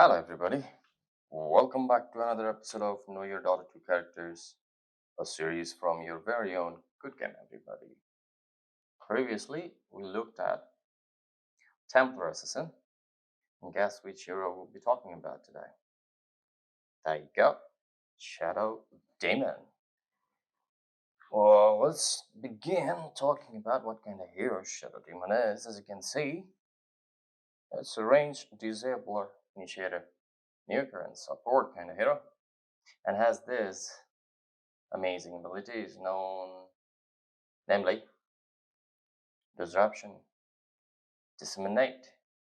Hello, everybody. Welcome back to another episode of Know Your Dota 2 Characters, a series from your very own Good Game, everybody. Previously, we looked at Templar Assassin, and guess which hero we'll be talking about today? There you go, Shadow Demon. Well, let's begin talking about what kind of hero Shadow Demon is. As you can see, it's a range disabler, initiator, nuker, and support kind of hero, and has this amazing abilities known, namely Disruption, Disseminate,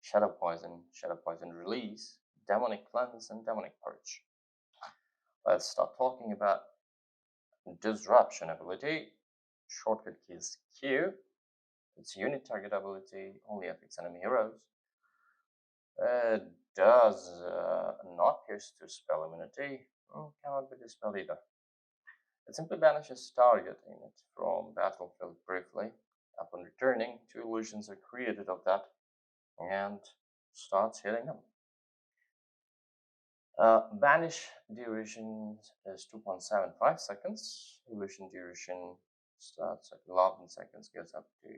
Shadow Poison Release, Demonic Cleanse, and Demonic Purge. Let's start talking about Disruption ability. Shortcut key is Q. It's unit target ability, only affects enemy heroes. It does not pierce to spell immunity. Cannot be dispelled either. It simply banishes target in it from battlefield briefly. Upon returning, 2 illusions are created of that and starts hitting them. Banish duration is 2.75 seconds. Illusion duration starts at 11 seconds, goes up to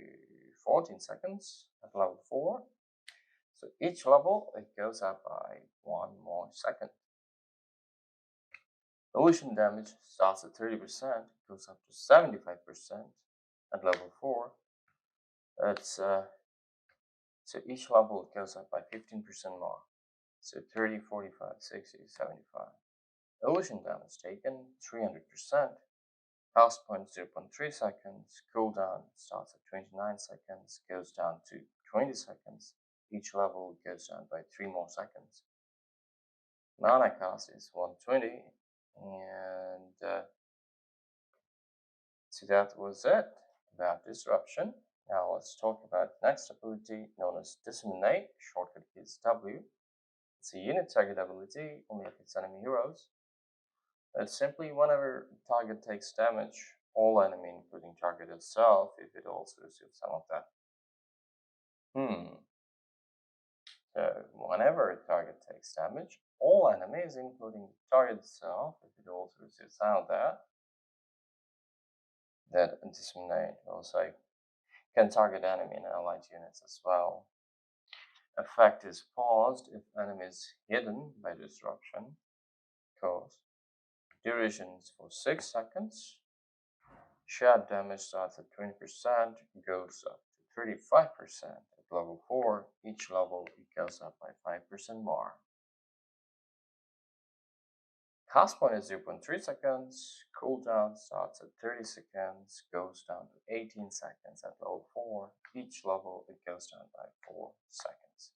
14 seconds at level 4. So each level it goes up by 1 more second. Illusion damage starts at 30%, goes up to 75% at level 4. So each level goes up by 15% more. So 30, 45, 60, 75. Illusion damage taken 300%. Cast point 0.3 seconds. Cooldown starts at 29 seconds, goes down to 20 seconds. Each level goes down by 3 more seconds. Mana cost is 120, and so that was it about Disruption. Now let's talk about next ability known as Disseminate. Shortcut key is W. It's a unit target ability, only affects enemy heroes. It's simply whenever target takes damage, all enemy, including target itself, if it also receives some of that. So whenever a target takes damage, all enemies, including the target itself, if it also receives some of that Disseminate will say, can target enemy and allied units as well. Effect is paused if enemy is hidden by disruption. Cause duration is for 6 seconds. Shot damage starts at 20%, goes up to 35% at level 4. Each level it goes up by 5% more. Cast point is 0.3 seconds. Cooldown starts at 30 seconds, goes down to 18 seconds at level 4. Each level it goes down by 4 seconds.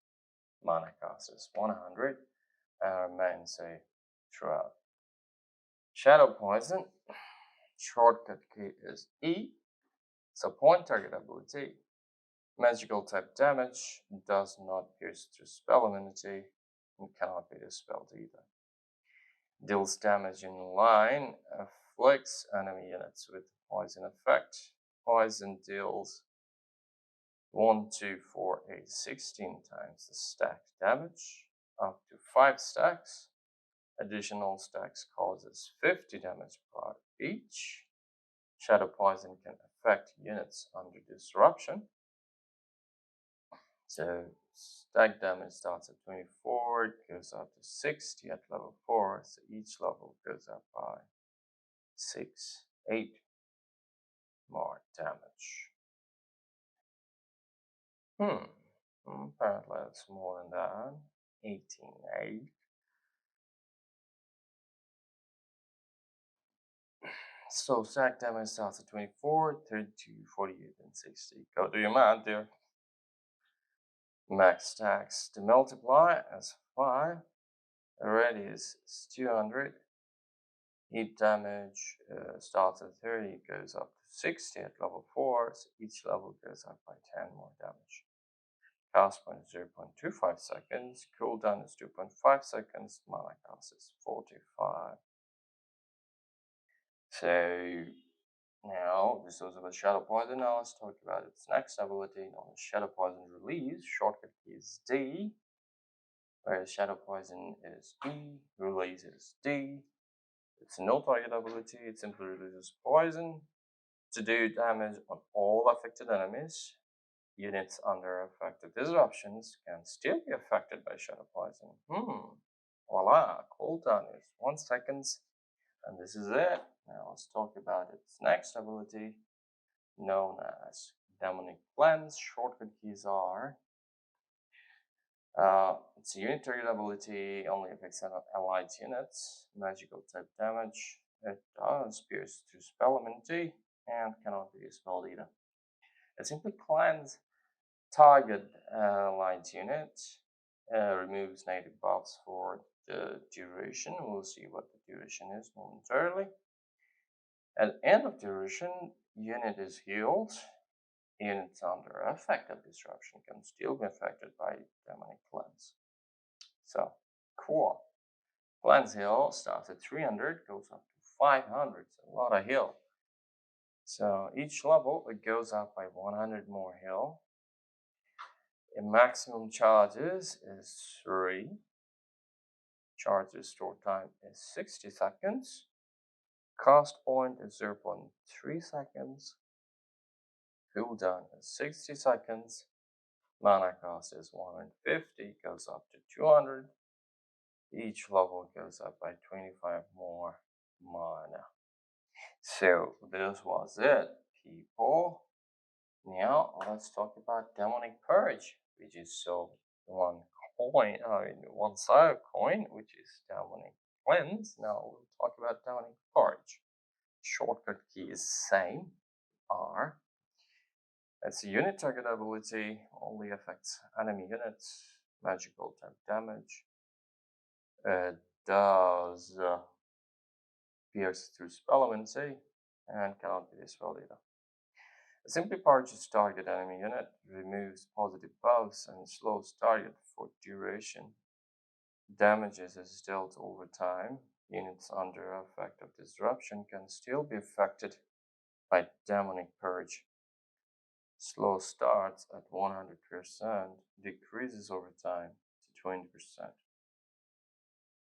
Mana cost is 100 and remains throughout. Shadow Poison. Shortcut key is E. So point target ability. Magical type damage does not pierce through spell immunity and cannot be dispelled either. Deals damage in line, afflicts enemy units with poison effect. Poison deals 1, 2, 4, 8, 16 times the stacked damage, up to 5 stacks. Additional stacks causes 50 damage per each. Shadow Poison can affect units under disruption. So stack damage starts at 24, goes up to 60 at level 4, so each level goes up by 6, 8 more damage. Apparently it's more than that. 18, 8. So stack damage starts at 24, 32, 48, and 60. Go do your math there. Max stacks to multiply as 5. Radius is 200. Heat damage starts at 30, goes up to 60 at level 4, so each level goes up by 10 more damage. Cast point is 0.25 seconds, cooldown is 2.5 seconds, mana cost is 45. So now this was about Shadow Poison. Now let's talk about its next ability known as Shadow Poison Release. Shortcut key is D. whereas Shadow Poison is E, releases D. It's no target ability, it simply releases poison to do damage on all affected enemies. Units under effective disruptions can still be affected by Shadow Poison. Voila, cooldown is 1 second, and this is it. Now let's talk about its next ability, known as Demonic Cleanse. Shortcut keys are it's a unit target ability, only affects allied units, magical type damage. It does pierce through spell immunity and cannot be spelled either. It simply cleanses target allied unit, removes native buffs for the duration. We'll see what the duration is momentarily. At the end of duration, unit is healed. Units under effective disruption can still be affected by Demonic Cleanse. So, cool. Cleanse heal starts at 300, goes up to 500. It's a lot of heal. So each level it goes up by 100 more heal. The maximum charges is 3. Charge restore time is 60 seconds. Cost point is 0.3 seconds. Cooldown is 60 seconds. Mana cost is 150, goes up to 200. Each level goes up by 25 more mana. So this was it, people. Now let's talk about Demonic Purge, which is one side of coin, which is Demonic Cleanse. Now we'll talk about Demonic Purge. Shortcut key is same, R. It's a unit target ability, only affects enemy units, magical type damage. It does pierce through spell immunity and cannot be dispelled either. It simply purges target enemy unit, removes positive buffs, and slows target for duration. Damages is dealt over time. Units under effect of disruption can still be affected by Demonic Purge. Slow starts at 100%, decreases over time to 20%.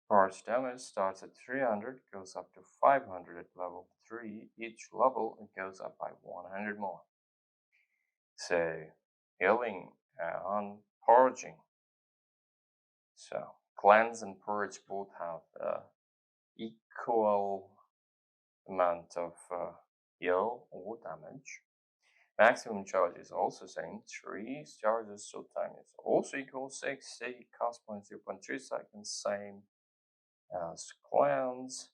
Purge damage starts at 300, goes up to 500 at level 3. Each level it goes up by 100 more. So, healing and purging. So, cleanse and purge both have equal amount of heal or damage. Maximum charge is also same, 3 charges, so time is also equal 60, cost point 0.3 seconds, same as cleanse.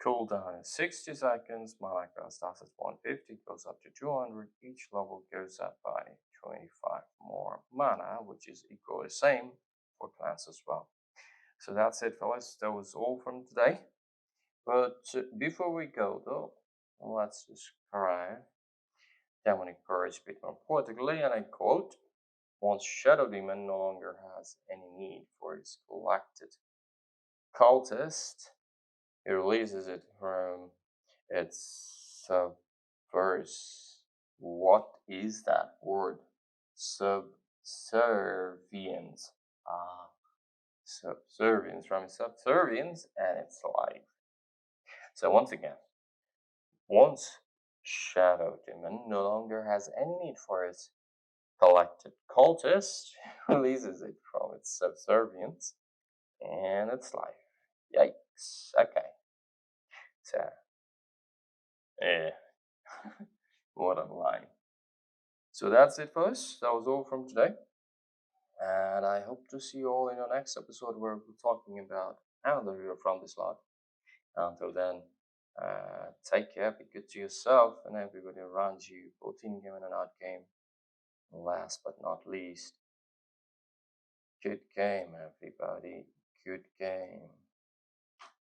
Cooldown is 60 seconds, mana cost starts at 150, goes up to 200, each level goes up by 25 more mana, which is equally same for cleanse as well. So that's it, fellas. That was all from today. But before we go though, let's describe Demonic Purge a bit more politically, and I quote, once Shadow Demon no longer has any need for its collected cultist, he releases it from its subverse. What is that word? Subservience. Subservience from subservience and its life. So once again, once Shadow Demon no longer has any need for its collected cultist, releases it from its subservience and its life. Yikes. Okay. So, what a line. So that's it for us. That was all from today. And I hope to see you all in our next episode where we're talking about another hero from this lot. Until then, take care, be good to yourself and everybody around you, both in game and out game. And last but not least, good game, everybody. Good game.